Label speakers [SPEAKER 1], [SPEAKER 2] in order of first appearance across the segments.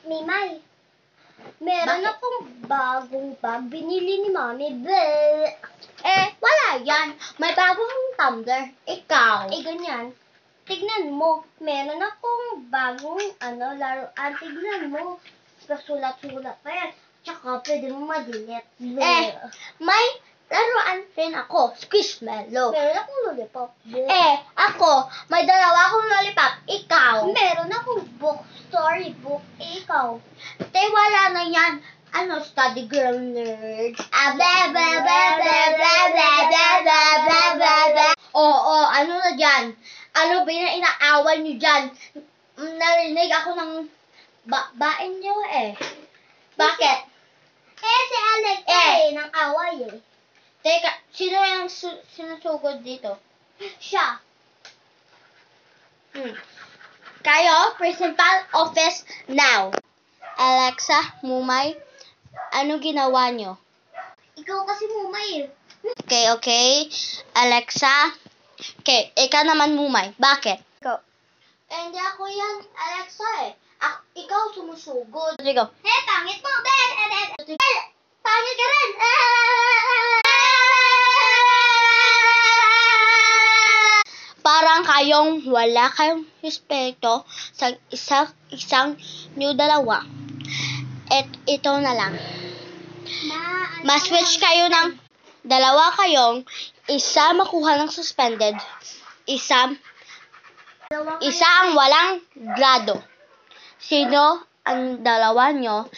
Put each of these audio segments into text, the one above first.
[SPEAKER 1] Mimay, meron akong bagong bag. Binili ni Mami. Bleh.
[SPEAKER 2] Wala yan. May bagong tumbler. Ikaw.
[SPEAKER 1] Ganyan. Tignan mo. Meron akong bagong laruan. Tignan mo. Pasulat-sulat pa yan. Tsaka pwede mo ma-delete.
[SPEAKER 2] May laruan rin ako. Squishmallow.
[SPEAKER 1] Meron akong lollipop.
[SPEAKER 2] Ako, may dalawa akong lollipop. Ikaw.
[SPEAKER 1] Meron akong book, storybook. Ikaw.
[SPEAKER 2] Wala na yan. Study girl nerd. Oo, ano na dyan? Ano ba yung inaaway nyo dyan? Narinig ako ng bain nyo Bakit?
[SPEAKER 1] Si Alex ng away
[SPEAKER 2] Teka, sino yung sinusugod dito?
[SPEAKER 1] Siya.
[SPEAKER 2] Kayo, principal office now. Alexa, Mumay, ano ginawa nyo?
[SPEAKER 1] Ikaw kasi Mumay
[SPEAKER 2] Okay. Alexa. Ikaw naman Mumay. Bakit? Ikaw.
[SPEAKER 1] Hindi ako yan, Alexa ikaw sumusugod.
[SPEAKER 2] Sige.
[SPEAKER 1] Pangit mo, pangit ka rin.
[SPEAKER 2] Parang wala kayong respeto sa isang new dalawa. Ito na lang. Ma-switch kayo ng dalawa kayong isa makuha ng suspended, isa ang walang grado. Sino ang dalawa nyo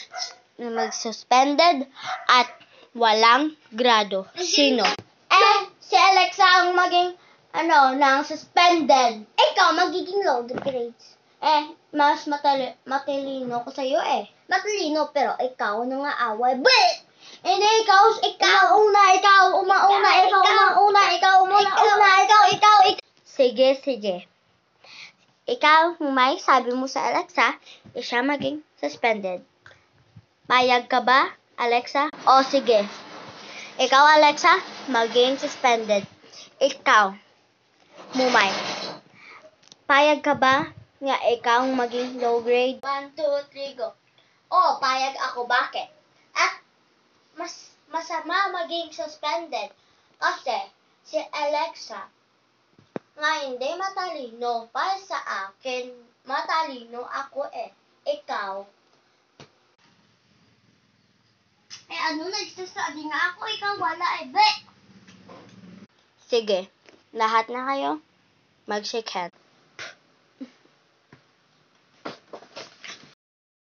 [SPEAKER 2] mag-suspended at walang grado? Sino? Si Alexa ang maging ng suspended.
[SPEAKER 1] Ikaw magiging low grades.
[SPEAKER 2] Mas matalino ko sa'yo
[SPEAKER 1] Matalino, pero ikaw nang aaway.
[SPEAKER 2] Hindi, ikaw una. Sige. Ikaw, Mumay, sabi mo sa Alexa, siya maging suspended. Payag ka ba, Alexa? O sige. Ikaw, Alexa, maging suspended. Ikaw, Mumay, payag ka ba nga ikaw maging low grade? 1, 2, 3, go. Payag ako. Bakit? Masama maging suspended. Kasi si Alexa nga hindi matalino. Para sa akin, matalino ako Ikaw.
[SPEAKER 1] Nagsasabi nga ako, ikaw wala
[SPEAKER 2] Sige, lahat na kayo mag-shake hands.